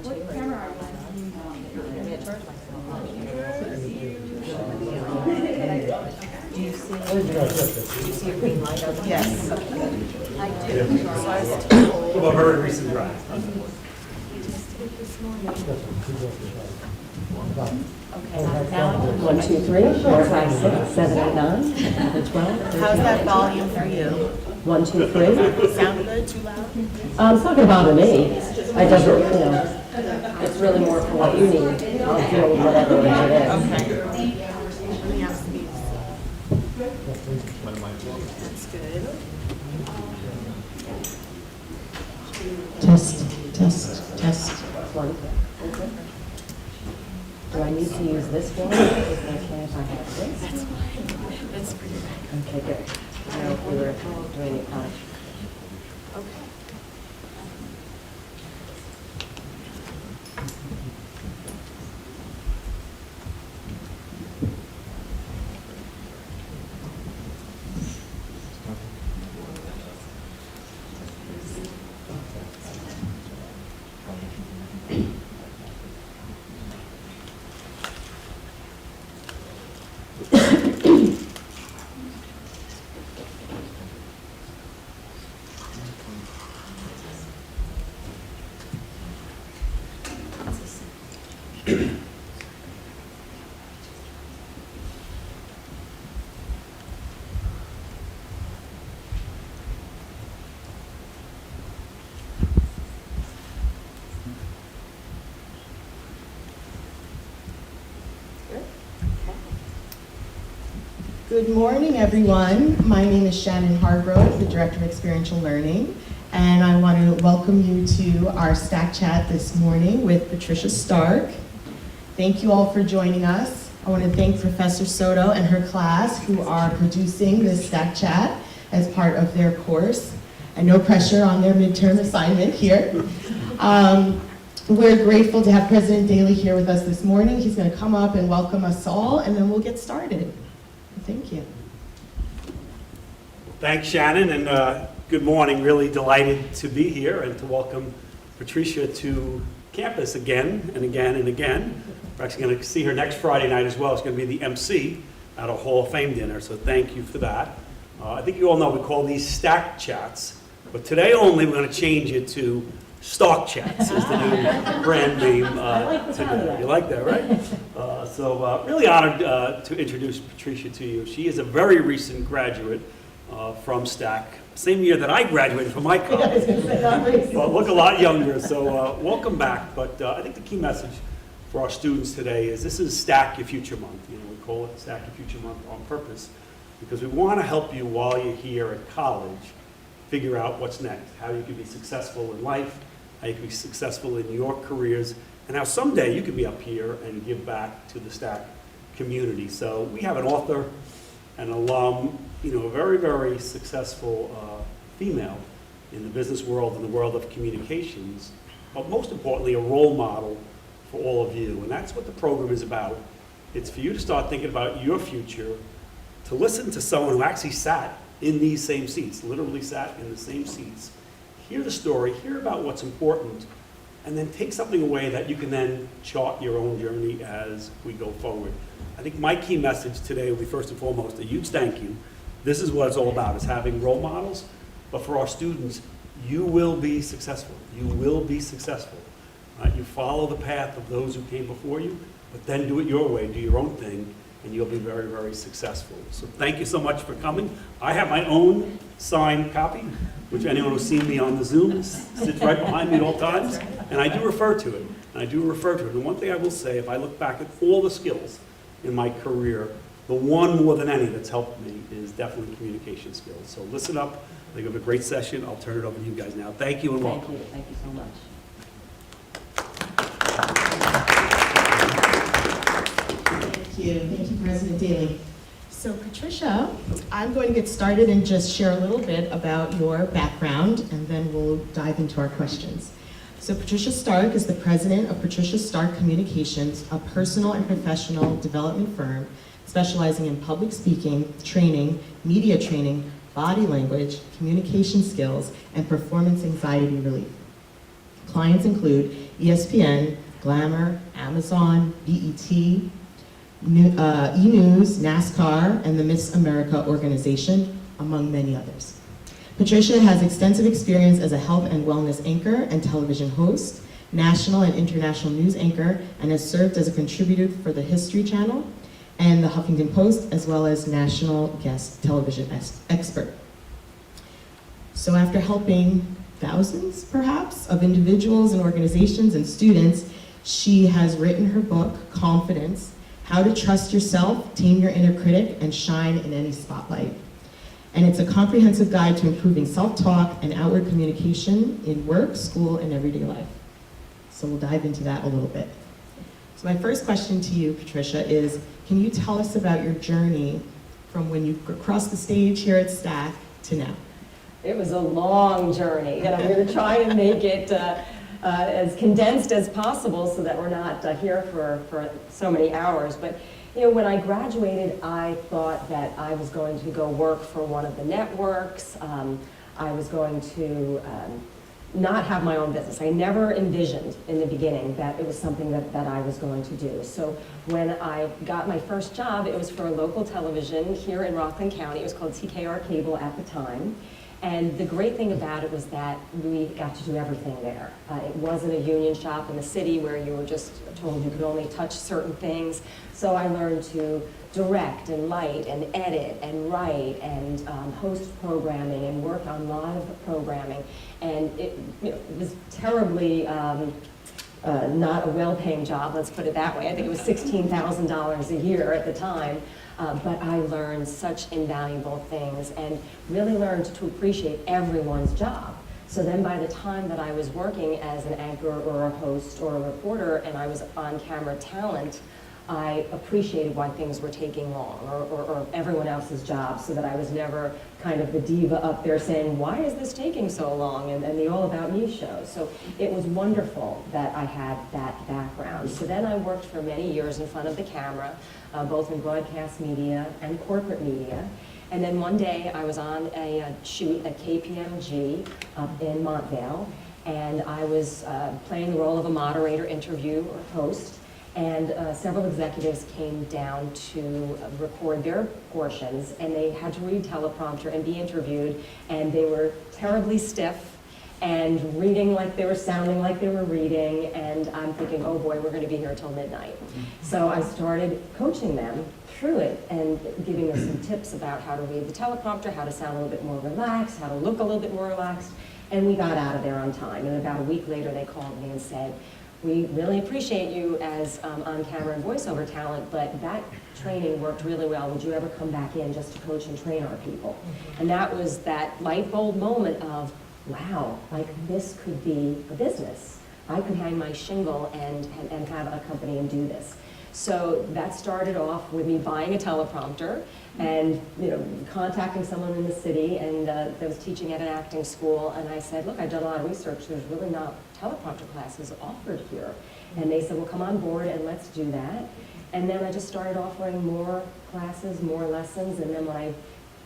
What camera are Do you see a green light over there? Yes. I do. So I was told. Well, very recent drive. Okay, now 1, 2, 3, 4, 5, 6, 7, 8, 9, 11, 12. How's that volume for you? 1, 2, 3. Sound good? Too loud? It's not going to bother me. I doesn't, you know, it's really more for what you need. I'll deal with whatever it is. Okay. Let me ask these. That's good. Test. 1. Do I need to use this one? Is it okay if I have this? That's fine. That's pretty good. Okay, good. I know if we were doing it fine. Okay. Good morning, everyone. My name is Shannon Hargrove, the Director of Experiential Learning, and I want to welcome you to our STAC Chat this morning with Patricia Stark. Thank you all for joining us. I want to thank Professor Soto and her class who are producing this STAC Chat as part of their course, and no pressure on their midterm assignment here. We're grateful to have President Daley here with us this morning. He's going to come up and welcome us all, and then we'll get started. Thank you. Thanks, Shannon, and good morning. Really delighted to be here and to welcome Patricia to campus again and again and again. We're actually going to see her next Friday night as well. It's going to be the MC at a Hall of Fame dinner, so thank you for that. I think you all know we call these STAC Chats, but today only we're going to change it to STAC Chats is the new brand name today. You like that, right? So really honored to introduce Patricia to you. She is a very recent graduate from STAC, same year that I graduated from my college, but look a lot younger, so welcome back. But I think the key message for our students today is this is STAC Your Future Month. You know, we call it STAC Your Future Month on purpose because we want to help you while you're here at college figure out what's next, how you can be successful in life, how you can be successful in your careers, and how someday you can be up here and give back to the STAC community. So we have an author, an alum, you know, a very, very successful female in the business world, in the world of communications, but most importantly, a role model for all of you. And that's what the program is about. It's for you to start thinking about your future, to listen to someone who actually sat in these same seats, literally sat in the same seats, hear the story, hear about what's important, and then take something away that you can then chart your own journey as we go forward. I think my key message today will be first and foremost a huge thank you. This is what it's all about, is having role models, but for our students, you will be successful. You will be successful. You follow the path of those who came before you, but then do it your way, do your own thing, and you'll be very, very successful. So thank you so much for coming. I have my own signed copy, which anyone who's seen me on the Zoom sits right behind me at all times, and I do refer to it. And one thing I will say, if I look back at all the skills in my career, the one more than any that's helped me is definitely communication skills. So listen up. I think we have a great session. I'll turn it over to you guys now. Thank you and welcome. Thank you so much. Thank you, President Daley. So Patricia, I'm going to get started and just share a little bit about your background, and then we'll dive into our questions. So Patricia Stark is the president of Patricia Stark Communications, a personal and professional development firm specializing in public speaking, training, media training, body language, communication skills, and performance anxiety relief. Clients include ESPN, Glamour, Amazon, BET, E-News, NASCAR, and the Miss America organization, among many others. Patricia has extensive experience as a health and wellness anchor and television host, national and international news anchor, and has served as a contributor for the History Channel and the Huffington Post, as well as national guest television expert. So after helping thousands, perhaps, of individuals and organizations and students, she has written her book, Calmfidence, How to Trust Yourself, Tame Your Inner Critic, and Shine in Any Spotlight. And it's a comprehensive guide to improving self-talk and outward communication in work, school, and everyday life. So we'll dive into that a little bit. So my first question to you, Patricia, is can you tell us about your journey from when you crossed the stage here at STAC to now? It was a long journey, and I'm going to try and make it as condensed as possible so that we're not here for so many hours. But you know, when I graduated, I thought that I was going to go work for one of the networks. I was going to not have my own business. I never envisioned in the beginning that it was something that I was going to do. So when I got my first job, it was for a local television here in Rockland County. It was called TKR Cable at the time. And the great thing about it was that we got to do everything there. It wasn't a union shop in the city where you were just told you could only touch certain things. So I learned to direct and light and edit and write and host programming and work on live programming. And it, you know, it was terribly not a well-paying job, let's put it that way. I think it was $16,000 a year at the time. But I learned such invaluable things and really learned to appreciate everyone's job. So then by the time that I was working as an anchor or a host or a reporter and I was on-camera talent, I appreciated why things were taking long or everyone else's job, so that I was never kind of the diva up there saying, why is this taking so long? And the All About Me show. So it was wonderful that I had that background. So then I worked for many years in front of the camera, both in broadcast media and corporate media. And then one day I was on a shoot at KPMG up in Montvale, and I was playing the role of a moderator, interview, or host. And several executives came down to record their portions, and they had to read teleprompter and be interviewed, and they were terribly stiff and reading like they were sounding like they were reading, and I'm thinking, oh boy, we're going to be here till midnight. So I started coaching them through it and giving them some tips about how to read the teleprompter, how to sound a little bit more relaxed, how to look a little bit more relaxed, and we got out of there on time. And about a week later, they called me and said, we really appreciate you as on-camera and voiceover talent, but that training worked really well. Would you ever come back in just to coach and train our people? And that was that light bulb moment of, wow, like this could be a business. I could hang my shingle and have a company and do this. So that started off with me buying a teleprompter and contacting someone in the city and that was teaching at an acting school, and I said, look, I've done a lot of research, there's really not teleprompter classes offered here. And they said, well, come on board and let's do that. And then I just started offering more classes, more lessons, and then when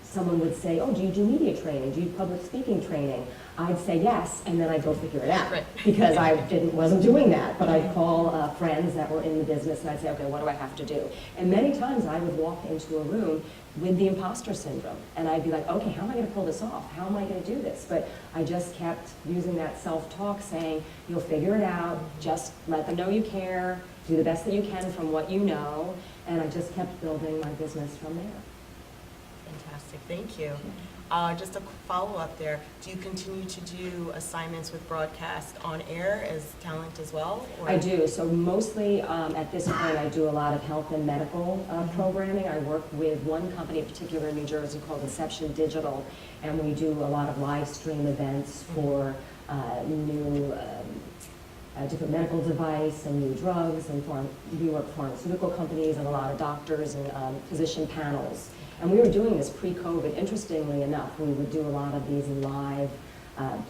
someone would say, oh, do you do media training? Do you do public speaking training? I'd say yes, and then I'd go figure it out. Right. Because I wasn't doing that, but I'd call friends that were in the business and I'd say, okay, what do I have to do? And many times I would walk into a room with the imposter syndrome, and I'd be like, okay, how am I going to pull this off? How am I going to do this? But I just kept using that self-talk, saying, you'll figure it out, just let them know you care, do the best that you can from what you know, and I just kept building my business from there. Fantastic, thank you. Just a follow-up there, do you continue to do assignments with broadcast on air as talent as well? Or? I do, so mostly at this point I do a lot of health and medical programming. I work with one company in particular in New Jersey called Inception Digital, and we do a lot of live stream events for new different medical device and new drugs, and we work for pharmaceutical companies and a lot of doctors and physician panels. And we were doing this pre-COVID. Interestingly enough, we would do a lot of these live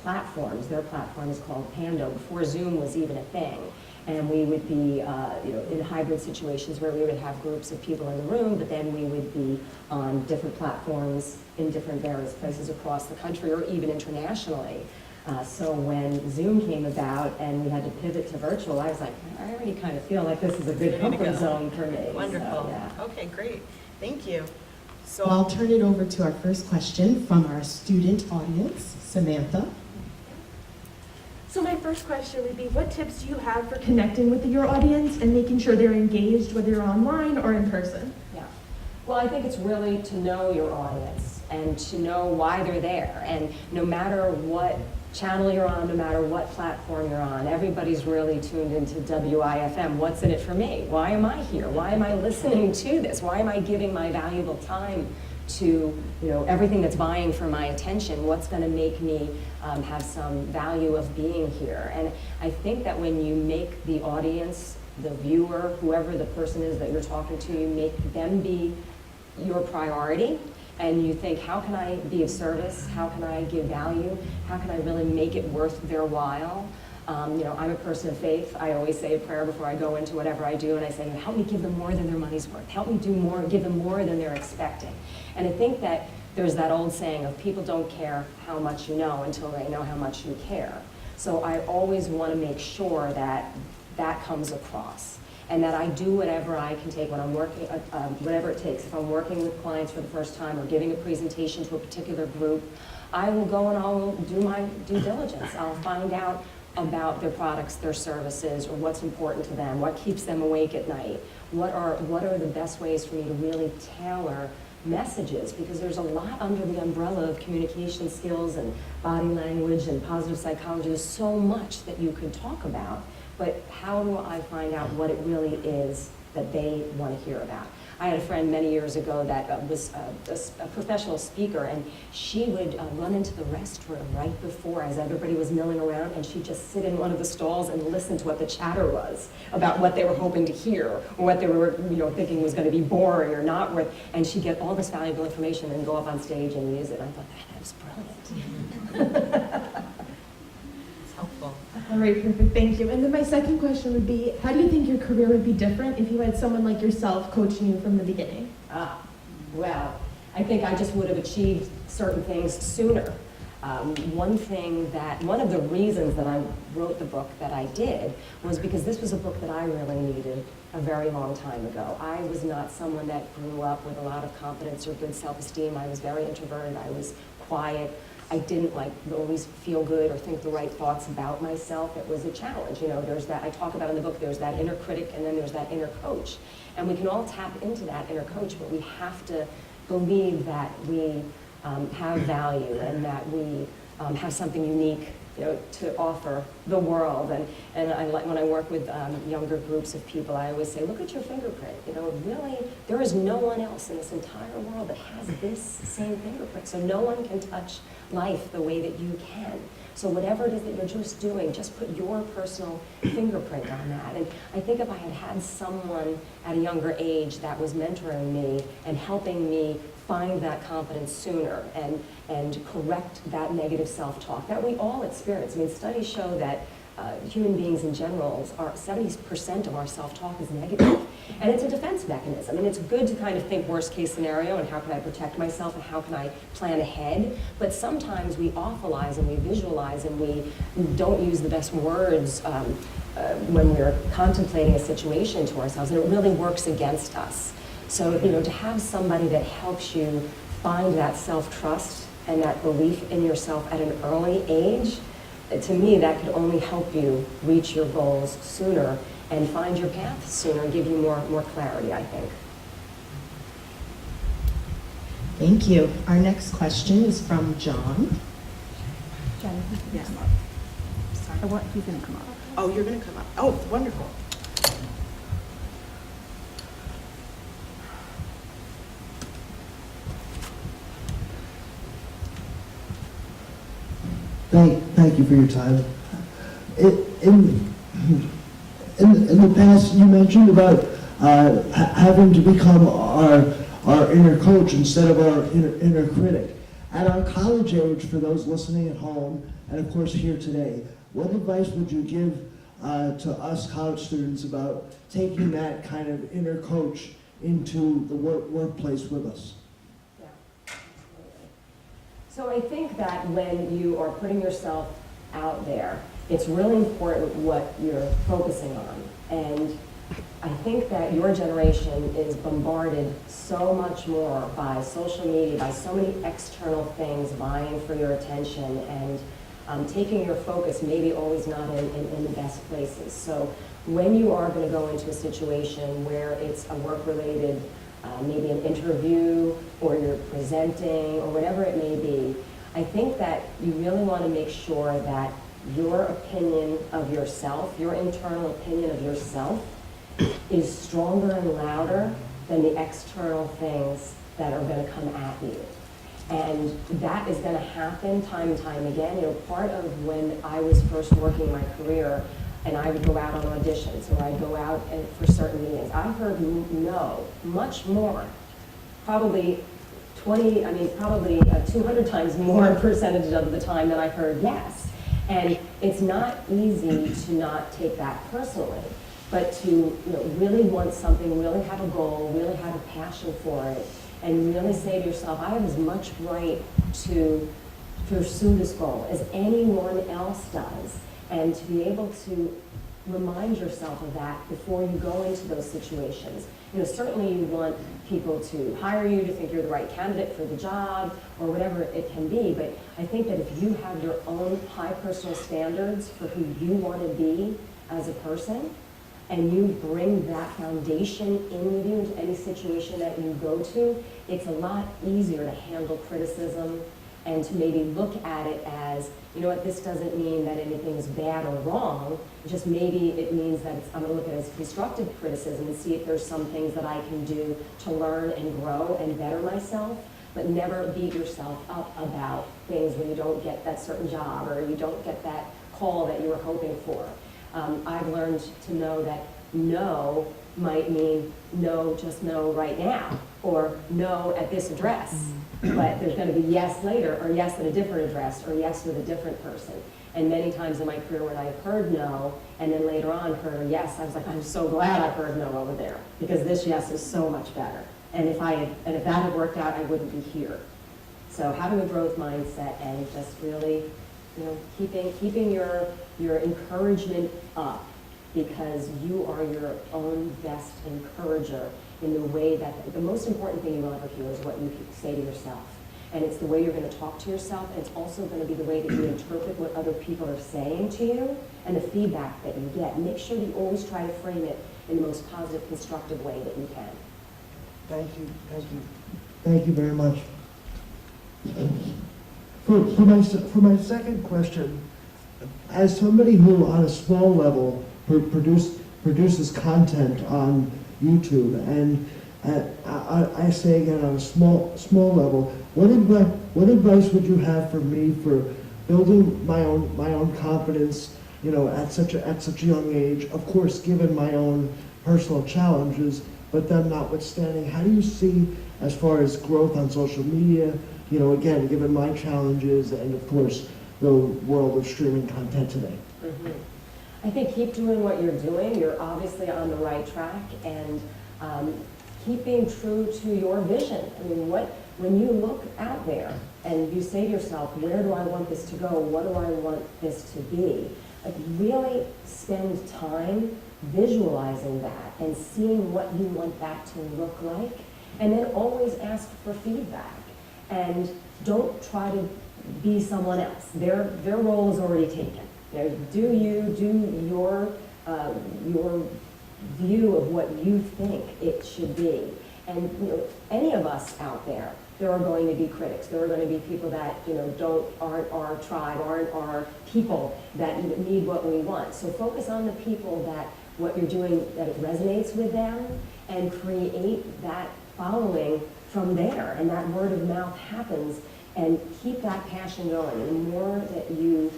platforms. Their platform is called Pando, before Zoom was even a thing. And we would be in hybrid situations where we would have groups of people in the room, but then we would be on different platforms in different various places across the country or even internationally. So when Zoom came about and we had to pivot to virtual, I was like, I already kind of feel like this is a good Ready to comfort go. zone for me. Wonderful. So, yeah. Okay, great. Thank you. So I'll turn it over to our first question from our student audience, Samantha. So my first question would be, what tips do you have for connecting with your audience and making sure they're engaged, whether you're online or in person? Yeah. Well, I think it's really to know your audience and to know why they're there. And no matter what channel you're on, no matter what platform you're on, everybody's really tuned into WIFM. What's in it for me? Why am I here? Why am I listening to this? Why am I giving my valuable time to everything that's vying for my attention? What's going to make me have some value of being here? And I think that when you make the audience, the viewer, whoever the person is that you're talking to, you make them be your priority, and you think, how can I be of service? How can I give value? How can I really make it worth their while? I'm a person of faith. I always say a prayer before I go into whatever I do, and I say, help me give them more than their money's worth. Help me do more, give them more than they're expecting. And I think that there's that old saying of people don't care how much you know until they know how much you care. So I always want to make sure that that comes across, and that I do whatever I can take when I'm working, whatever it takes. If I'm working with clients for the first time or giving a presentation to a particular group, I will go and I'll do my due diligence. I'll find out about their products, their services, or what's important to them, what keeps them awake at night, what are the best ways for me to really tailor messages, because there's a lot under the umbrella of communication skills and body language and positive psychology. There's so much that you could talk about, but how do I find out what it really is that they want to hear about? I had a friend many years ago that was a professional speaker, and she would run into the restroom right before, as everybody was milling around, and she'd just sit in one of the stalls and listen to what the chatter was about what they were hoping to hear, or what they were thinking was going to be boring or not worth, and she'd get all this valuable information and go up on stage and use it. And I thought, that was brilliant. It's helpful. All right, perfect, thank you. And then my second question would be, how do you think your career would be different if you had someone like yourself coaching you from the beginning? Well, I think I just would have achieved certain things sooner. One of the reasons that I wrote the book that I did was because this was a book that I really needed a very long time ago. I was not someone that grew up with a lot of confidence or good self-esteem. I was very introverted. I was quiet. I didn't always feel good or think the right thoughts about myself. It was a challenge. There's that, I talk about in the book, there's that inner critic and then there's that inner coach. And we can all tap into that inner coach, but we have to believe that we have value and that we have something unique to offer the world. And I like when I work with younger groups of people, I always say, look at your fingerprint. Really, there is no one else in this entire world that has this same fingerprint. So no one can touch life the way that you can. So whatever it is that you're just doing, just put your personal fingerprint on that. And I think if I had had someone at a younger age that was mentoring me and helping me find that confidence sooner and correct that negative self-talk that we all experience. I mean, studies show that human beings in general, 70% of our self-talk is negative. And it's a defense mechanism. And it's good to kind of think worst case scenario and how can I protect myself and how can I plan ahead. But sometimes we awfulize and we visualize and we don't use the best words when we're contemplating a situation to ourselves, and it really works against us. So, to have somebody that helps you find that self-trust and that belief in yourself at an early age, to me, that could only help you reach your goals sooner and find your path sooner, give you more clarity, I think. Thank you. Our next question is from John. Jen, he's going to come up. Sorry. He's going to come up. Oh, you're going to come up. Oh, wonderful. Thank you for your time. In the past, you mentioned about having to become our inner coach instead of our inner critic. At our college age, for those listening at home, and of course here today, what advice would you give to us college students about taking that kind of inner coach into the workplace with us? So I think that when you are putting yourself out there, it's really important what you're focusing on. And I think that your generation is bombarded so much more by social media, by so many external things vying for your attention, and taking your focus maybe always not in the best places. So when you are going to go into a situation where it's a work-related, maybe an interview, or you're presenting, or whatever it may be, I think that you really want to make sure that your opinion of yourself, your internal opinion of yourself, is stronger and louder than the external things that are going to come at you. And that is going to happen time and time again. You know, part of when I was first working my career, and I would go out on auditions, or I'd go out for certain meetings, I heard no much more, probably 200 times more percentage of the time than I heard yes. And it's not easy to not take that personally, but to really want something, really have a goal, really have a passion for it, and really say to yourself, I have as much right to pursue this goal as anyone else does, and to be able to remind yourself of that before you go into those situations. Certainly you want people to hire you, to think you're the right candidate for the job, or whatever it can be, but I think that if you have your own high personal standards for who you want to be as a person, and you bring that foundation in with you into any situation that you go to, it's a lot easier to handle criticism and to maybe look at it as, this doesn't mean that anything is bad or wrong, just maybe it means that I'm going to look at it as constructive criticism and see if there's some things that I can do to learn and grow and better myself, but never beat yourself up about things when you don't get that certain job or you don't get that call that you were hoping for. I've learned to know that no might mean no, just no right now, or no at this address, but there's going to be yes later, or yes at a different address, or yes with a different person. And many times in my career when I heard no, and then later on heard a yes, I was like, I'm so glad I heard no over there, because this yes is so much better. And if that had worked out, I wouldn't be here. So having a growth mindset and just really, keeping your encouragement up, because you are your own best encourager in the way that the most important thing you will ever hear is what you say to yourself. And it's the way you're going to talk to yourself, and it's also going to be the way that you interpret what other people are saying to you and the feedback that you get. Make sure that you always try to frame it in the most positive, constructive way that you can. Thank you, thank you. Thank you very much. For my second question, as somebody who on a small level produces content on YouTube, and I say again on a small level, what advice would you have for me for building my own confidence, at such a young age? Of course, given my own personal challenges, but then notwithstanding, how do you see as far as growth on social media? Again, given my challenges, and of course the world of streaming content today. Mm-hmm. I think keep doing what you're doing. You're obviously on the right track, and keeping true to your vision. I mean, when you look out there and you say to yourself, where do I want this to go? What do I want this to be? Like, really spend time visualizing that and seeing what you want that to look like, and then always ask for feedback. And don't try to be someone else. Their role is already taken. Do your view of what you think it should be. And any of us out there are going to be critics. There are going to be people that aren't our tribe, aren't our people that need what we want. So focus on the people that what you're doing, that it resonates with them, and create that following from there. And that word of mouth happens, and keep that passion going. And the more that you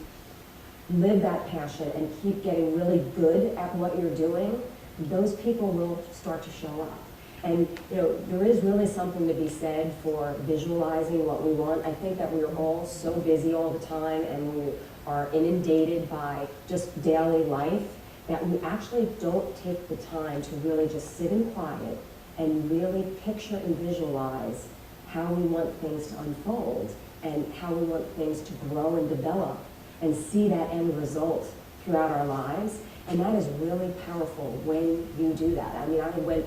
live that passion and keep getting really good at what you're doing, those people will start to show up. And there is really something to be said for visualizing what we want. I think that we are all so busy all the time, and we are inundated by just daily life, that we actually don't take the time to really just sit in quiet and really picture and visualize how we want things to unfold and how we want things to grow and develop. and see that end result throughout our lives. And that is really powerful when you do that. I mean, I went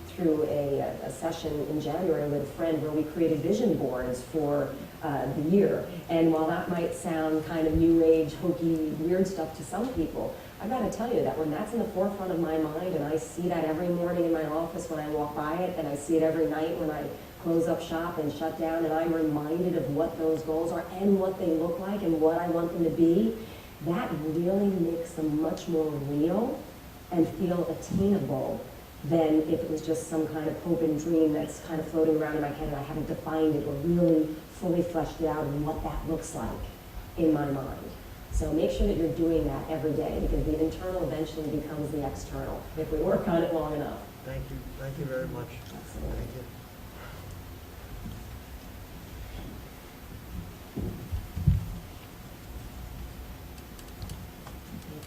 through a session in January with a friend where we created vision boards for the year. And while that might sound kind of new age, hokey, weird stuff to some people, I gotta tell you that when that's in the forefront of my mind, and I see that every morning in my office when I walk by it, and I see it every night when I close up shop and shut down, and I'm reminded of what those goals are and what they look like and what I want them to be, that really makes them much more real and feel attainable than if it was just some kind of hope and dream that's kind of floating around in my head and I haven't defined it or really fully fleshed it out and what that looks like in my mind. So make sure that you're doing that every day, because the internal eventually becomes the external if we work on it long enough. Thank you very much. Absolutely. Thank you.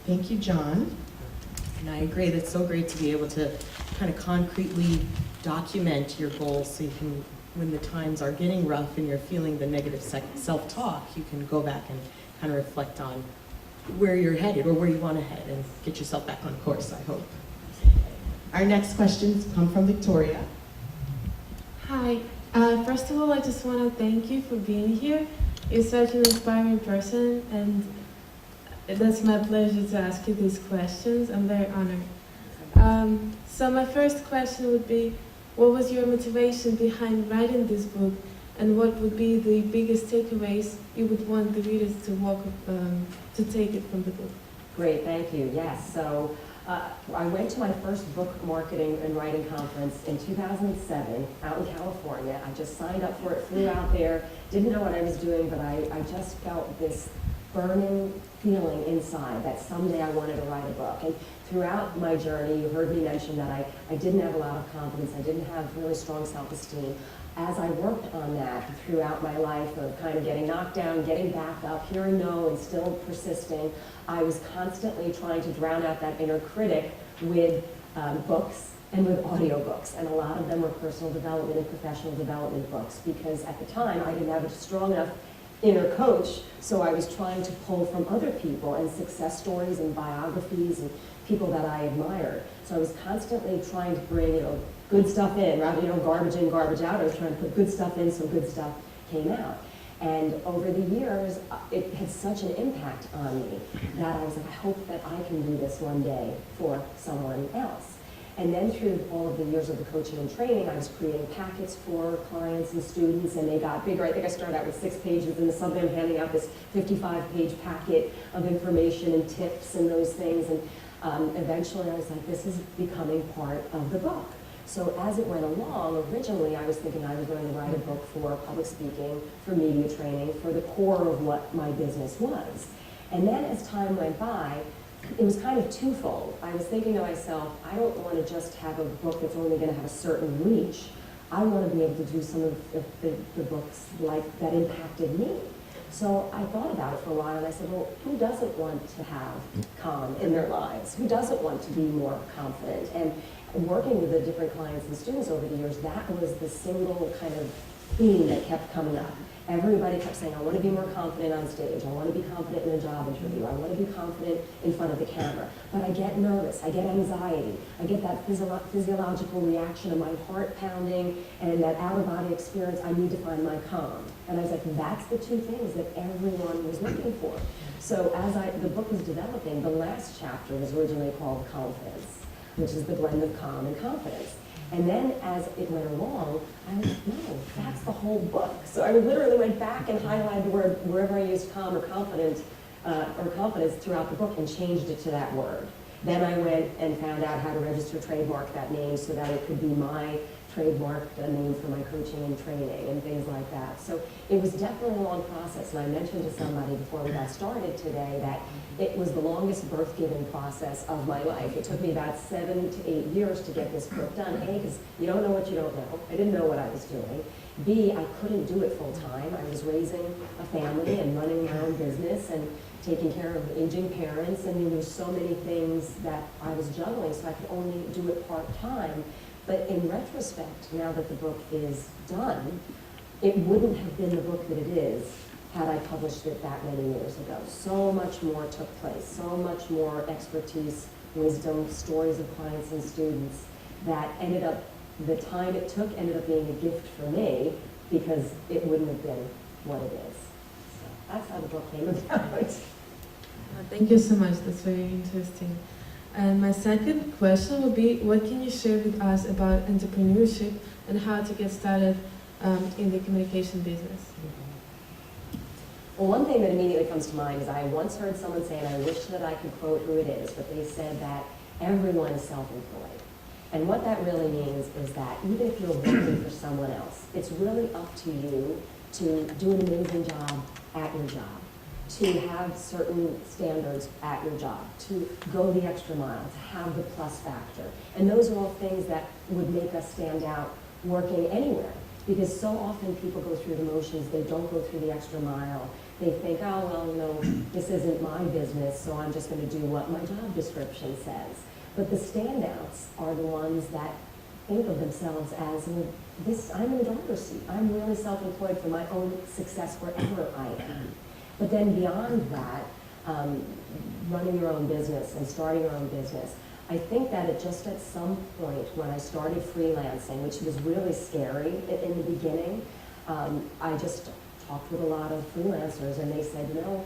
Thank you, John. And I agree, that's so great to be able to kind of concretely document your goals so you can, when the times are getting rough and you're feeling the negative self-talk, you can go back and kind of reflect on where you're headed or where you want to head and get yourself back on course, I hope. Our next questions come from Victoria. Hi. First of all, I just want to thank you for being here. You're such an inspiring person, and that's my pleasure to ask you these questions. I'm very honored. So my first question would be, what was your motivation behind writing this book, and what would be the biggest takeaways you would want the readers to take it from the book? Great, thank you. Yes, so I went to my first book marketing and writing conference in 2007 out in California. I just signed up for it, flew out there, didn't know what I was doing, but I just felt this burning feeling inside that someday I wanted to write a book. And throughout my journey, you heard me mention that I didn't have a lot of confidence, I didn't have really strong self-esteem. As I worked on that throughout my life of kind of getting knocked down, getting back up, hearing no and still persisting, I was constantly trying to drown out that inner critic with books and with audiobooks. And a lot of them were personal development and professional development books, because at the time I didn't have a strong enough inner coach, so I was trying to pull from other people and success stories and biographies and people that I admired. So I was constantly trying to bring, good stuff in, rather, garbage in, garbage out. I was trying to put good stuff in so good stuff came out. And over the years, it had such an impact on me that I was like, I hope that I can do this one day for someone else. And then through all of the years of the coaching and training, I was creating packets for clients and students, and they got bigger. I think I started out with 6 pages, and suddenly I'm handing out this 55-page packet of information and tips and those things. And eventually I was like, this is becoming part of the book. So as it went along, originally I was thinking I was going to write a book for public speaking, for media training, for the core of what my business was. And then as time went by, it was kind of twofold. I was thinking to myself, I don't want to just have a book that's only going to have a certain reach. I want to be able to do some of the books like that impacted me. So I thought about it for a while, and I said, well, who doesn't want to have calm in their lives? Who doesn't want to be more confident? And working with the different clients and students over the years, that was the single kind of theme that kept coming up. Everybody kept saying, I want to be more confident on stage. I want to be confident in a job interview. I want to be confident in front of the camera. But I get nervous. I get anxiety. I get that physiological reaction of my heart pounding and that out-of-body experience. I need to find my calm. And I was like, that's the two things that everyone was looking for. So as the book was developing, the last chapter was originally called Calmfidence, which is the blend of calm and confidence. And then as it went along, I was like, no, that's the whole book. So I literally went back and highlighted the word wherever I used calm or confident or confidence throughout the book and changed it to that word. Then I went and found out how to register trademark that name so that it could be my trademarked name for my coaching and training and things like that. So it was definitely a long process. And I mentioned to somebody before we got started today that it was the longest birth-giving process of my life. It took me about 7 to 8 years to get this book done. A, because you don't know what you don't know. I didn't know what I was doing. B, I couldn't do it full time. I was raising a family and running my own business and taking care of aging parents, and there were so many things that I was juggling, so I could only do it part-time. But in retrospect, now that the book is done, it wouldn't have been the book that it is had I published it that many years ago. So much more took place, so much more expertise, wisdom, stories of clients and students that ended up, the time it took ended up being a gift for me because it wouldn't have been what it is. So that's how the book came about. Thank you so much. That's very interesting. And my second question would be, what can you share with us about entrepreneurship and how to get started in the communication business? Well, one thing that immediately comes to mind is I once heard someone say, and I wish that I could quote who it is, but they said that everyone is self-employed. And what that really means is that even if you're working for someone else, it's really up to you to do an amazing job at your job, to have certain standards at your job, to go the extra mile, to have the plus factor. And those are all things that would make us stand out working anywhere. Because so often people go through the motions, they don't go through the extra mile. They think, oh, well, you know, this isn't my business, so I'm just going to do what my job description says. But the standouts are the ones that think of themselves as, I'm in the driver's seat. I'm really self-employed for my own success wherever I am. But then beyond that, running your own business and starting your own business, I think that at some point when I started freelancing, which was really scary in the beginning, I just talked with a lot of freelancers and they said, you know,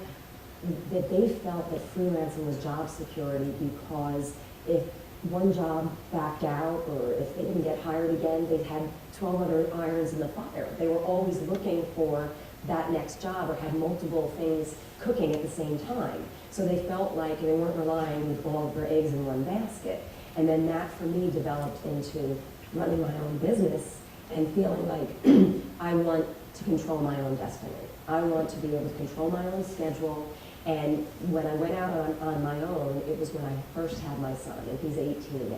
that they felt that freelancing was job security because if one job backed out or if they didn't get hired again, they had 12 other irons in the fire. They were always looking for that next job or had multiple things cooking at the same time. So they felt like they weren't relying with all of their eggs in one basket. And then that for me developed into running my own business and feeling like I want to control my own destiny. I want to be able to control my own schedule. And when I went out on my own, it was when I first had my son, and he's 18 now.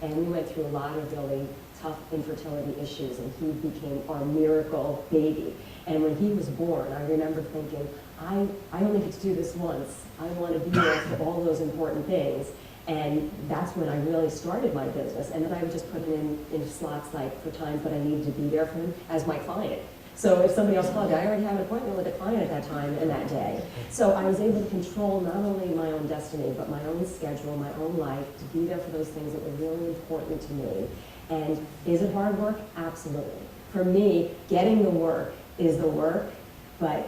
And we went through a lot of really tough infertility issues, and he became our miracle baby. And when he was born, I remember thinking, I only get to do this once. I want to be there for all those important things. And that's when I really started my business. And then I would just put it in slots like for times that I needed to be there for him as my client. So if somebody else called, I already have an appointment with a client at that time and that day. So I was able to control not only my own destiny, but my own schedule, my own life, to be there for those things that were really important to me. And is it hard work? Absolutely. For me, getting the work is the work, but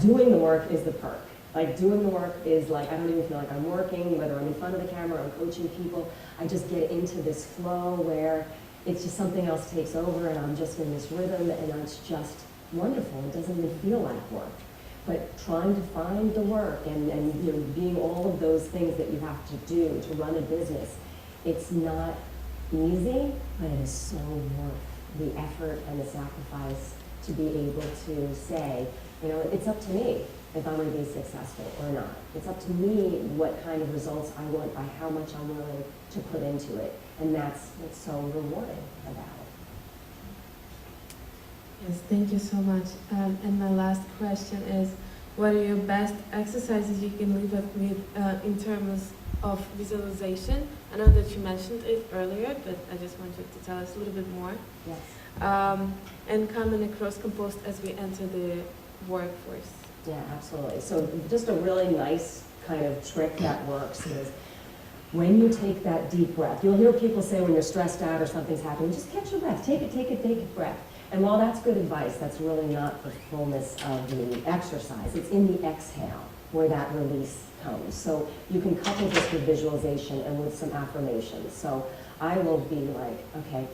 doing the work is the perk. Like doing the work is like, I don't even feel like I'm working, whether I'm in front of the camera, I'm coaching people. I just get into this flow where it's just something else takes over and I'm just in this rhythm and it's just wonderful. It doesn't even feel like work. But trying to find the work and you know, being all of those things that you have to do to run a business, it's not easy, but it is so worth the effort and the sacrifice to be able to say, you know, it's up to me if I'm going to be successful or not. It's up to me what kind of results I want by how much I'm willing to put into it. And that's what's so rewarding about it. Yes, thank you so much. And my last question is, what are your best exercises you can leave us with in terms of visualization? I know that you mentioned it earlier, but I just want you to tell us a little bit more. Yes. And common and cross-composed as we enter the workforce. Yeah, absolutely. So just a really nice kind of trick that works is when you take that deep breath. You'll hear people say when you're stressed out or something's happening, just catch your breath, take a breath. And while that's good advice, that's really not the fullness of the exercise. It's in the exhale where that release comes. So you can couple this with visualization and with some affirmations. So I will be like, okay,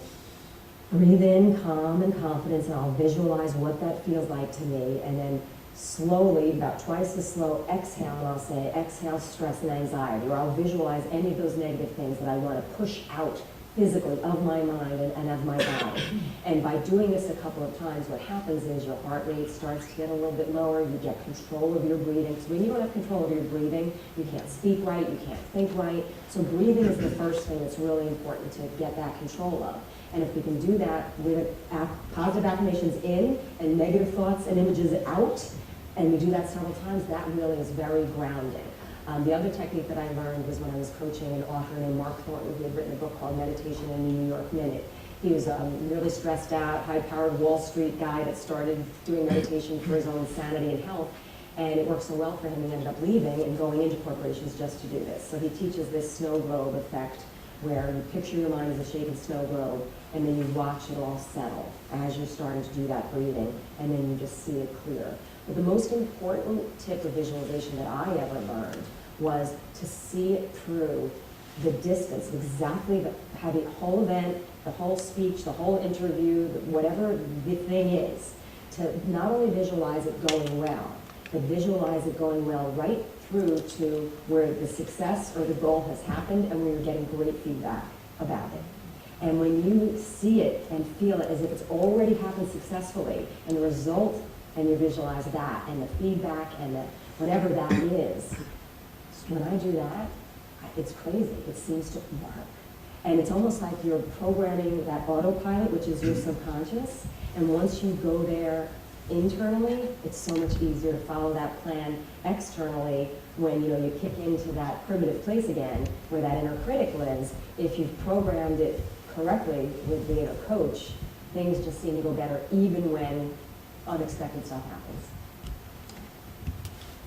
breathe in calm and confidence, and I'll visualize what that feels like to me, and then slowly, about twice as slow, exhale, and I'll say, exhale stress and anxiety, or I'll visualize any of those negative things that I want to push out physically of my mind and of my body. And by doing this a couple of times, what happens is your heart rate starts to get a little bit lower, you get control of your breathing. Because when you don't have control of your breathing, you can't speak right, you can't think right. So breathing is the first thing that's really important to get that control of. And if we can do that with positive affirmations in and negative thoughts and images out, and we do that several times, that really is very grounding. The other technique that I learned was when I was coaching an author named Mark Thornton, who had written a book called Meditation in the New York Minute. He was really stressed out, high-powered Wall Street guy that started doing meditation for his own sanity and health. And it worked so well for him, he ended up leaving and going into corporations just to do this. So he teaches this snow globe effect, where you picture your mind as a shaken snow globe, and then you watch it all settle as you're starting to do that breathing, and then you just see it clear. But the most important tip of visualization that I ever learned was to see it through the distance, exactly how the whole event, the whole speech, the whole interview, whatever the thing is, to not only visualize it going well, but visualize it going well right through to where the success or the goal has happened and where you're getting great feedback about it. And when you see it and feel it as if it's already happened successfully, and the result, and you visualize that, and the feedback, and the whatever that is, when I do that, it's crazy. It seems to work. And it's almost like you're programming that autopilot, which is your subconscious, and once you go there internally, it's so much easier to follow that plan externally when you kick into that primitive place again where that inner critic lives. If you've programmed it correctly with the inner coach, things just seem to go better even when unexpected stuff happens.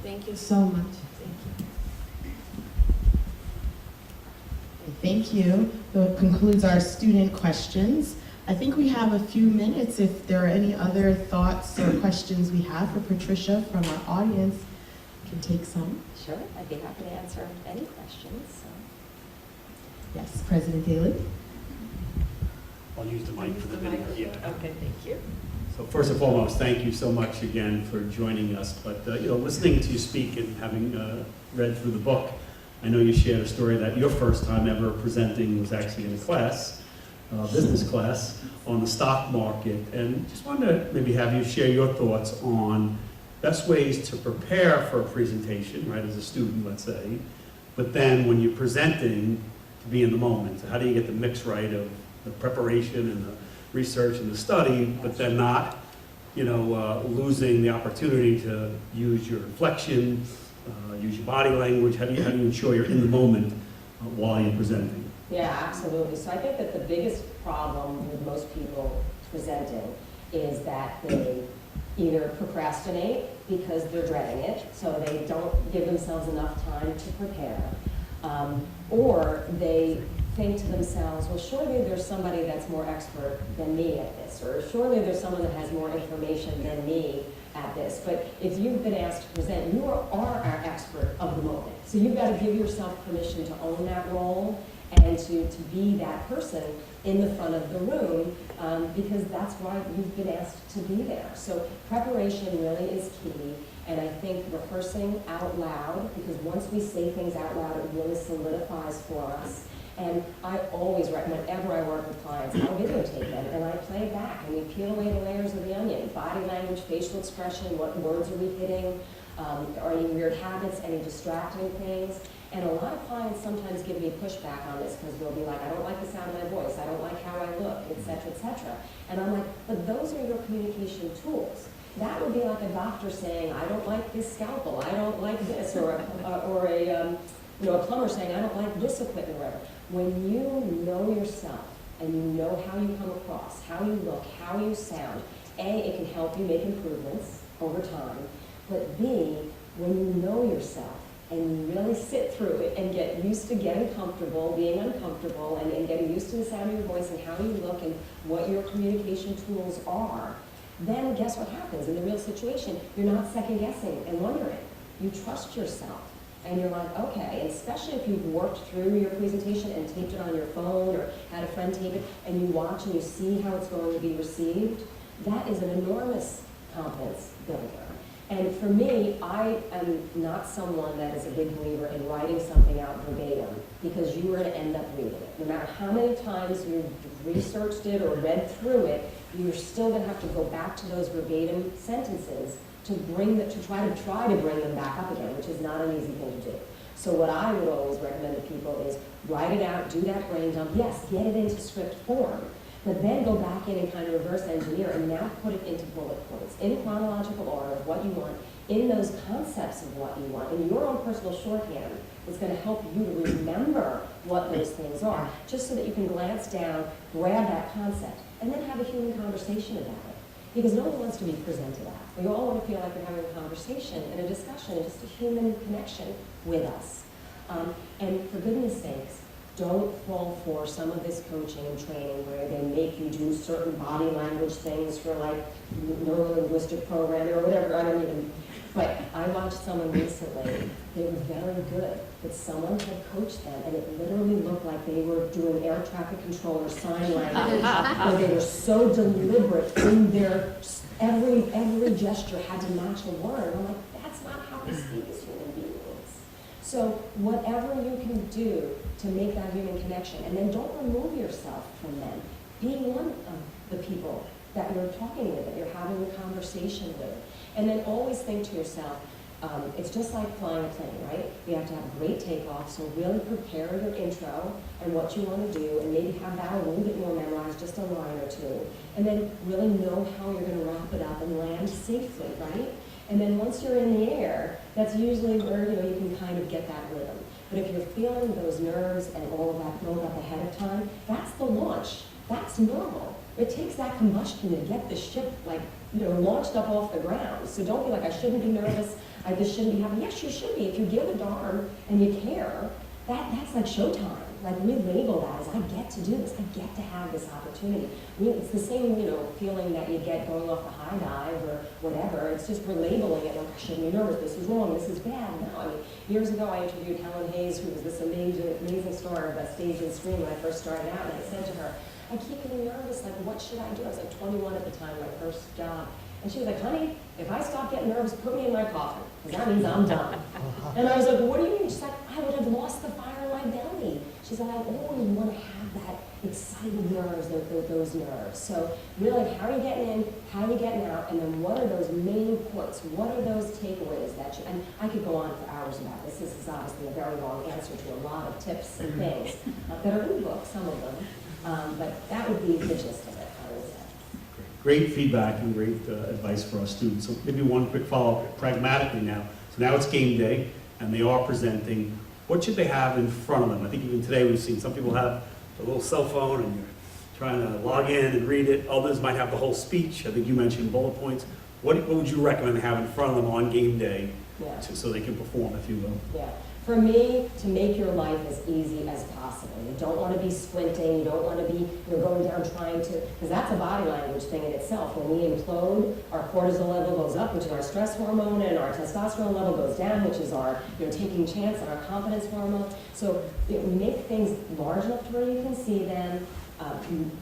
Thank you so much. Thank you. That concludes our student questions. I think we have a few minutes if there are any other thoughts or questions we have for Patricia from our audience. We can take some. Sure, I'd be happy to answer any questions. So. Yes, President Daly. I'll use the mic for the video. Yeah. Okay, thank you. So first and foremost, thank you so much again for joining us. But listening to you speak and having read through the book, I know you shared a story that your first time ever presenting was actually in a class, business class, on the stock market. And just wanted to maybe have you share your thoughts on best ways to prepare for a presentation, right, as a student, let's say, but then when you're presenting, to be in the moment. So how do you get the mix right of the preparation and the research and the study, but then not, losing the opportunity to use your inflection, use your body language? How do you ensure you're in the moment while you're presenting? Yeah, absolutely. So I think that the biggest problem with most people presenting is that they either procrastinate because they're dreading it, so they don't give themselves enough time to prepare, or they think to themselves, well, surely there's somebody that's more expert than me at this, or surely there's someone that has more information than me at this. But if you've been asked to present, you are our expert of the moment. So you've got to give yourself permission to own that role and to be that person in the front of the room, because that's why you've been asked to be there. So preparation really is key, and I think rehearsing out loud, because once we say things out loud, it really solidifies for us. And I always recommend, whenever I work with clients, I'll videotape them and I play back and we peel away the layers of the onion. Body language, facial expression, what words are we hitting, are any weird habits, any distracting things. And a lot of clients sometimes give me pushback on this because they'll be like, I don't like the sound of my voice, I don't like how I look, etc., etc. And I'm like, but those are your communication tools. That would be like a doctor saying, I don't like this scalpel, I don't like this, or a plumber saying, I don't like this equipment, whatever. When you know yourself and you know how you come across, how you look, how you sound, A, it can help you make improvements over time, but B, when you know yourself and you really sit through it and get used to getting comfortable, being uncomfortable, and getting used to the sound of your voice and how you look and what your communication tools are, then guess what happens in the real situation? You're not second guessing and wondering. You trust yourself. And you're like, okay, and especially if you've worked through your presentation and taped it on your phone or had a friend tape it, and you watch and you see how it's going to be received, that is an enormous confidence builder. And for me, I am not someone that is a big believer in writing something out verbatim, because you are going to end up reading it. No matter how many times you've researched it or read through it, you're still going to have to go back to those verbatim sentences to try to bring them back up again, which is not an easy thing to do. So what I would always recommend to people is write it out, do that brain dump. Yes, get it into script form, but then go back in and kind of reverse engineer and now put it into bullet points in chronological order of what you want in those concepts of what you want, in your own personal shorthand, is going to help you to remember what those things are, just so that you can glance down, grab that concept, and then have a human conversation about it. Because no one wants to be presented at. We all want to feel like we're having a conversation and a discussion, just a human connection with us. And for goodness sakes, don't fall for some of this coaching and training where they make you do certain body language things for like neuro-linguistic programming or whatever, I don't even. But I watched someone recently, they were very good, but someone had coached them and it literally looked like they were doing air traffic controller sign language. Where they were so deliberate in their, every gesture had to match a word. I'm like, that's not how we speak as human beings. So whatever you can do to make that human connection, and then don't remove yourself from them. Be one of the people that you're talking with, that you're having a conversation with. And then always think to yourself, it's just like flying a plane, right? You have to have a great takeoff, so really prepare your intro and what you want to do, and maybe have that a little bit more memorized, just a line or two. And then really know how you're going to wrap it up and land safely, right? And then once you're in the air, that's usually where you can kind of get that rhythm. But if you're feeling those nerves and all of that build up ahead of time, that's the launch. That's normal. It takes that combustion to get the ship launched up off the ground. So don't be like, I shouldn't be nervous, this shouldn't be happening. Yes, you should be. If you give a darn and you care, that's like showtime. Like relabel that as I get to do this, I get to have this opportunity. I mean, it's the same, feeling that you get going off the high dive or whatever. It's just relabeling it like I shouldn't be nervous, this is wrong, this is bad. No, I mean, years ago I interviewed Helen Hayes, who was this amazing star of stage and screen when I first started out, and I said to her, I keep getting nervous, like what should I do? I was like 21 at the time, my first job. And she was like, honey, if I stop getting nervous, put me in my coffin, because that means I'm done. And I was like, what do you mean? She's like, I would have lost the fire in my belly. She's like, I always want to have that excited nerves, those nerves. So really, how are you getting in, how are you getting out, and then what are those main points? What are those takeaways that you, and I could go on for hours about this. This is obviously a very long answer to a lot of tips and things that are in the book, some of them. But that would be the gist of it, I would say. Great feedback and great advice for our students. So maybe one quick follow-up pragmatically now. So now it's game day and they are presenting. What should they have in front of them? I think even today we've seen some people have a little cell phone and you're trying to log in and read it. Others might have the whole speech. I think you mentioned bullet points. What would you recommend they have in front of them on game day so they can perform, if you will? Yeah. For me, to make your life as easy as possible. You don't want to be squinting, you don't want to be going down trying to, because that's a body language thing in itself. When we implode, our cortisol level goes up, which is our stress hormone, and our testosterone level goes down, which is our taking chance, and our confidence hormone. So we make things large enough to where you can see them.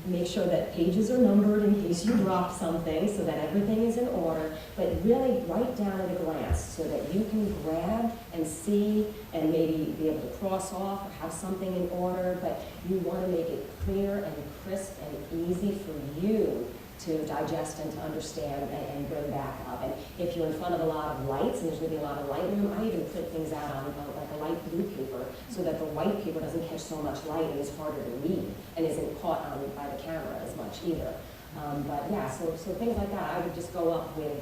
Make sure that pages are numbered in case you drop something so that everything is in order, but really write down at a glance so that you can grab and see and maybe be able to cross off or have something in order, but you want to make it clear and crisp and easy for you to digest and to understand and bring back up. And if you're in front of a lot of lights, and there's going to be a lot of light in the room, I even print things out on like a light blue paper so that the white paper doesn't catch so much light and is harder to read and isn't caught on by the camera as much either. But yeah, so things like that, I would just go up with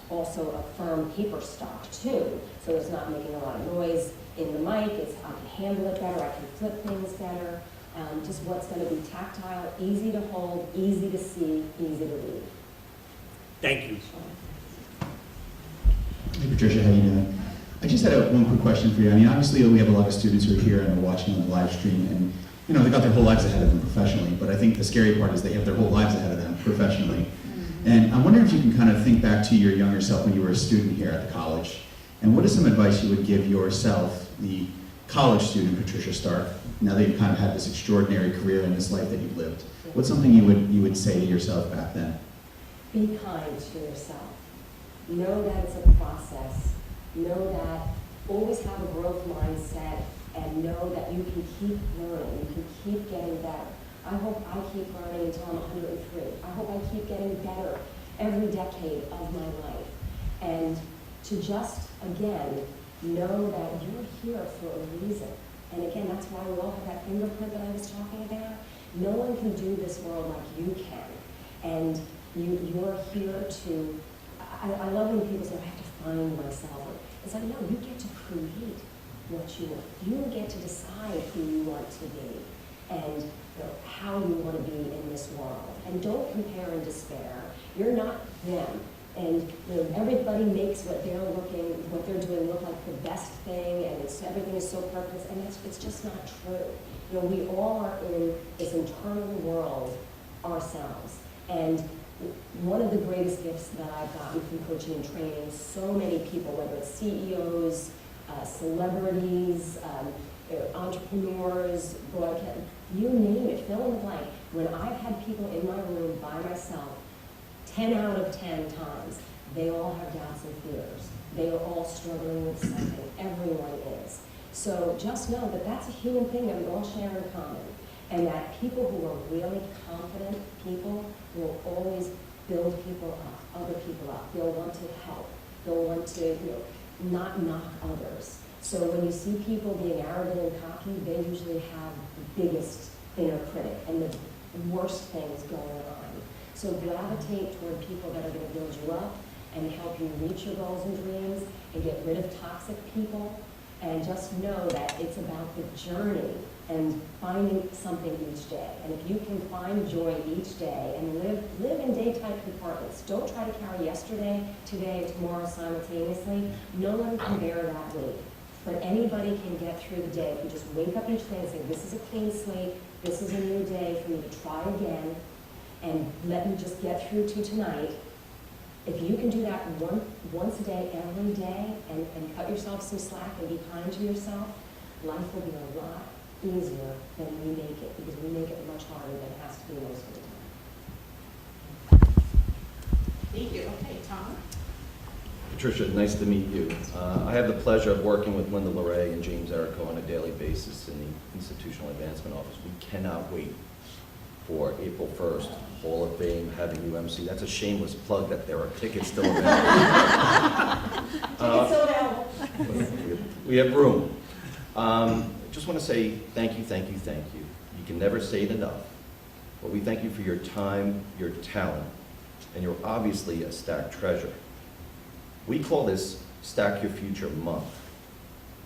also a firm paper stock too, so it's not making a lot of noise in the mic. I can handle it better, I can flip things better. Just what's going to be tactile, easy to hold, easy to see, easy to read. Thank you. Hey Patricia, how you doing? I just had one quick question for you. I mean, obviously we have a lot of students who are here and are watching on the live stream, and they got their whole lives ahead of them professionally, but I think the scary part is they have their whole lives ahead of them professionally. And I'm wondering if you can kind of think back to your younger self when you were a student here at the college, and what is some advice you would give yourself, the college student Patricia Stark, now that you've kind of had this extraordinary career in this life that you've lived? What's something you would say to yourself back then? Be kind to yourself. Know that it's a process. Know that always have a growth mindset and know that you can keep learning. You can keep getting better. I hope I keep learning until I'm 103. I hope I keep getting better every decade of my life. And to just, again, know that you're here for a reason. And again, that's why we all have that fingerprint that I was talking about. No one can do this world like you can. And you're here to, I love when people say, I have to find myself. It's like, no, you get to create what you want. You get to decide who you want to be and how you want to be in this world. And don't compare and despair. You're not them. And everybody makes what they're doing look like the best thing, and everything is so perfect, and it's just not true. We all are in this internal world ourselves. And one of the greatest gifts that I've gotten from coaching and training so many people, whether it's CEOs, celebrities, entrepreneurs, broadcast, you name it, fill in the blank. When I've had people in my room by myself, 10 out of 10 times, they all have doubts and fears. They are all struggling with something. Everyone is. So just know that that's a human thing that we all share in common. And that people who are really confident people will always build people up, other people up. They'll want to help. They'll want to not knock others. So when you see people being arrogant and cocky, they usually have the biggest inner critic and the worst things going on. So gravitate toward people that are going to build you up and help you reach your goals and dreams and get rid of toxic people. And just know that it's about the journey and finding something each day. And if you can find joy each day and live in day-type compartments, don't try to carry yesterday, today, and tomorrow simultaneously. No one can bear that weight. But anybody can get through the day if you just wake up each day and say, this is a clean slate, this is a new day for me to try again, and let me just get through to tonight. If you can do that once a day, every day, and cut yourself some slack and be kind to yourself, life will be a lot easier than we make it, because we make it much harder than it has to be most of the time. Thank you. Okay, Tom. Patricia, nice to meet you. I have the pleasure of working with Linda LeRae and James Erico on a daily basis in the Institutional Advancement Office. We cannot wait for April 1st, Hall of Fame, having you MC. That's a shameless plug that there are tickets still available. Tickets still available. We have room. Just want to say thank you, thank you, thank you. You can never say it enough, but we thank you for your time, your talent, and you're obviously a STAC treasure. We call this STAC Your Future Month,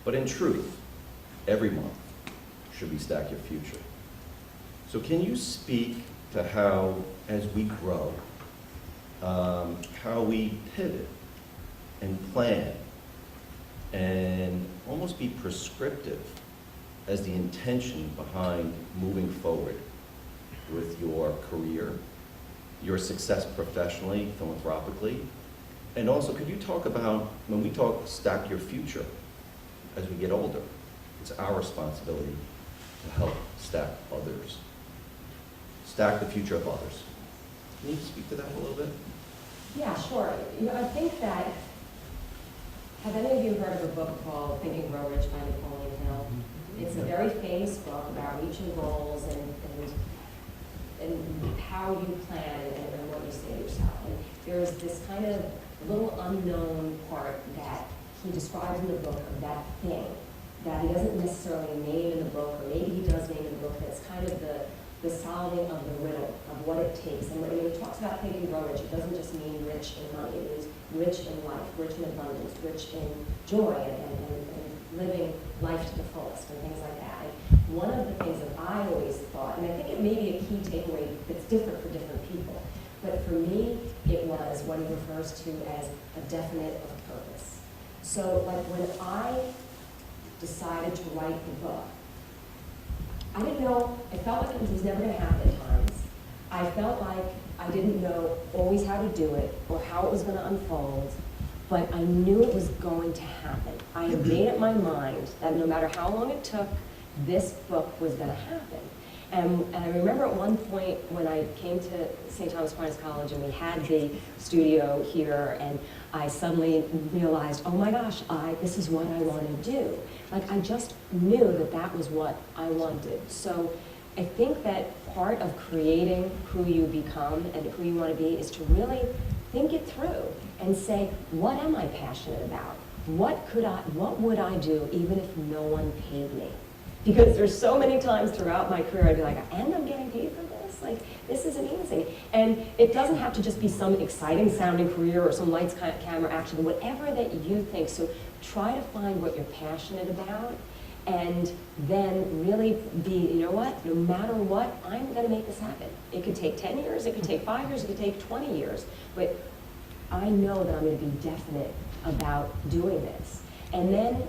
but in truth, every month should be STAC Your Future. So can you speak to how, as we grow, how we pivot and plan and almost be prescriptive as the intention behind moving forward with your career, your success professionally, philanthropically, and also could you talk about, when we talk STAC Your Future, as we get older, it's our responsibility to help STAC others. STAC the future of others. Can you speak to that a little bit? Yeah, sure. I think that, have any of you heard of a book called Think and Grow Rich by Napoleon Hill? It's a very famous book about reaching goals and how you plan and what you say to yourself. And there's this kind of little unknown part that he describes in the book of that thing that he doesn't necessarily name in the book, or maybe he does name in the book, that's kind of the solving of the riddle of what it takes. And when he talks about Think and Grow Rich, it doesn't just mean rich in money. It means rich in life, rich in abundance, rich in joy, and living life to the fullest, and things like that. And one of the things that I always thought, and I think it may be a key takeaway that's different for different people, but for me, it was what he refers to as a definite of purpose. So like when I decided to write the book, I didn't know, I felt like it was never going to happen at times. I felt like I didn't know always how to do it or how it was going to unfold, but I knew it was going to happen. I had made up my mind that no matter how long it took, this book was going to happen. And I remember at one point when I came to St. Thomas Aquinas College and we had the studio here, and I suddenly realized, oh my gosh, this is what I want to do. Like I just knew that that was what I wanted. So I think that part of creating who you become and who you want to be is to really think it through and say, what am I passionate about? What would I do even if no one paid me? Because there's so many times throughout my career I'd be like, and I'm getting paid for this? this? Like, this is amazing. And it doesn't have to just be some exciting sounding career or some lights, camera, action, whatever that you think. So try to find what you're passionate about, and then really be, you know what, no matter what, I'm gonna make this happen. It could take 10 years, it could take 5 years, it could take 20 years, but I know that I'm gonna be definite about doing this. And then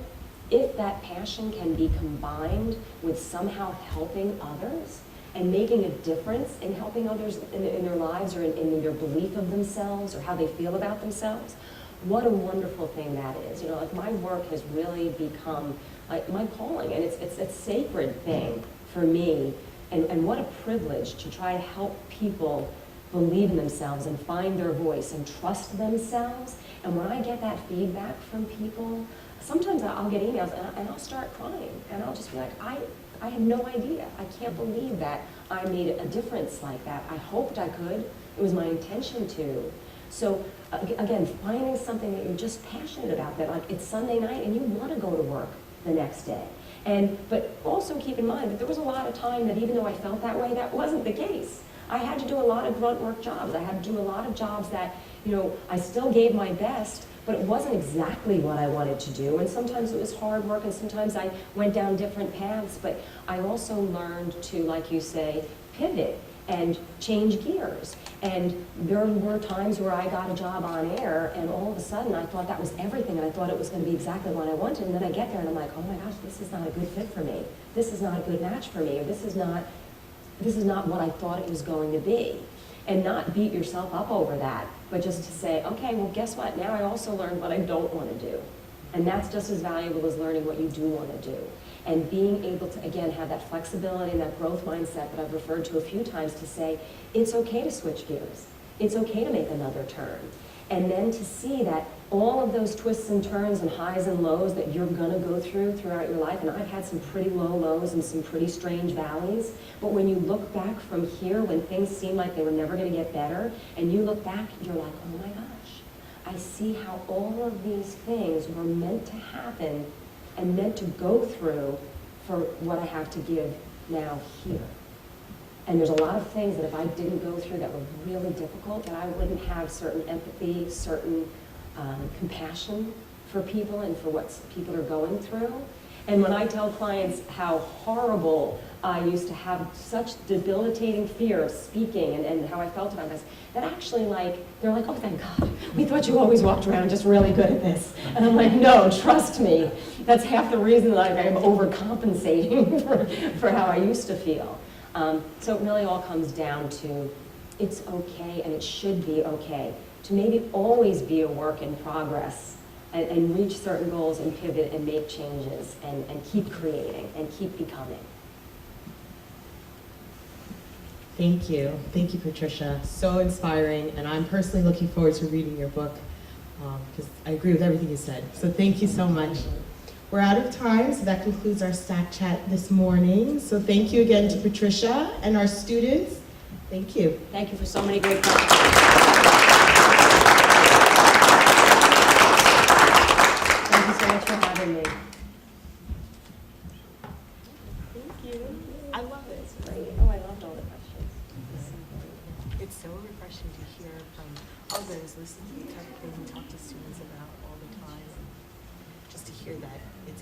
if that passion can be combined with somehow helping others and making a difference in helping others in their lives or in their belief of themselves or how they feel about themselves, what a wonderful thing that is. You know, like my work has really become like my calling, and it's a sacred thing for me, and what a privilege to try to help people believe in themselves and find their voice and trust themselves. And when I get that feedback from people, sometimes I'll get emails and I'll start crying, and I'll just be like, I had no idea. I can't believe that I made a difference like that. I hoped I could. It was my intention to. So again, finding something that you're just passionate about, that like it's Sunday night and you want to go to work the next day. But also keep in mind that there was a lot of time that even though I felt that way, that wasn't the case. I had to do a lot of grunt work jobs. I had to do a lot of jobs that, you know, I still gave my best, but it wasn't exactly what I wanted to do. And sometimes it was hard work, and sometimes I went down different paths, but I also learned to, like you say, pivot and change gears. And there were times where I got a job on air, and all of a sudden I thought that was everything, and I thought it was going to be exactly what I wanted, and then I get there and I'm like, oh my gosh, this is not a good fit for me. This is not a good match for me, or this is not what I thought it was going to be. And not beat yourself up over that, but just to say, okay, well, guess what? Now I also learned what I don't want to do. And that's just as valuable as learning what you do want to do. And being able to, again, have that flexibility and that growth mindset that I've referred to a few times to say, it's okay to switch gears. It's okay to make another turn. And then to see that all of those twists and turns and highs and lows that you're going to go throughout your life, and I've had some pretty low lows and some pretty strange valleys, but when you look back from here, when things seem like they were never going to get better, and you look back, you're like, oh my gosh, I see how all of these things were meant to happen and meant to go through for what I have to give now here. And there's a lot of things that if I didn't go through that were really difficult, that I wouldn't have certain empathy, certain compassion for people and for what people are going through. And when I tell clients how horrible I used to have such debilitating fear of speaking and how I felt about this, that actually they're like, oh, thank God, we thought you always walked around just really good at this. And I'm like, no, trust me, that's half the reason that I'm overcompensating for how I used to feel. So it really all comes down to it's okay, and it should be okay to maybe always be a work in progress and reach certain goals and pivot and make changes and keep creating and keep becoming. Thank you. Thank you, Patricia. So inspiring, and I'm personally looking forward to reading your book because I agree with everything you said. So thank you so much. We're out of time, so that concludes our STAC Chat this morning. So thank you again to Patricia and our students. Thank you. Thank you for so many great questions. Thank you so much for having me. Thank you. I love it. It's great. Oh, I loved all the questions. It's so refreshing to hear from others, listen to the type of things we talk to students about all the time. Just to hear that it's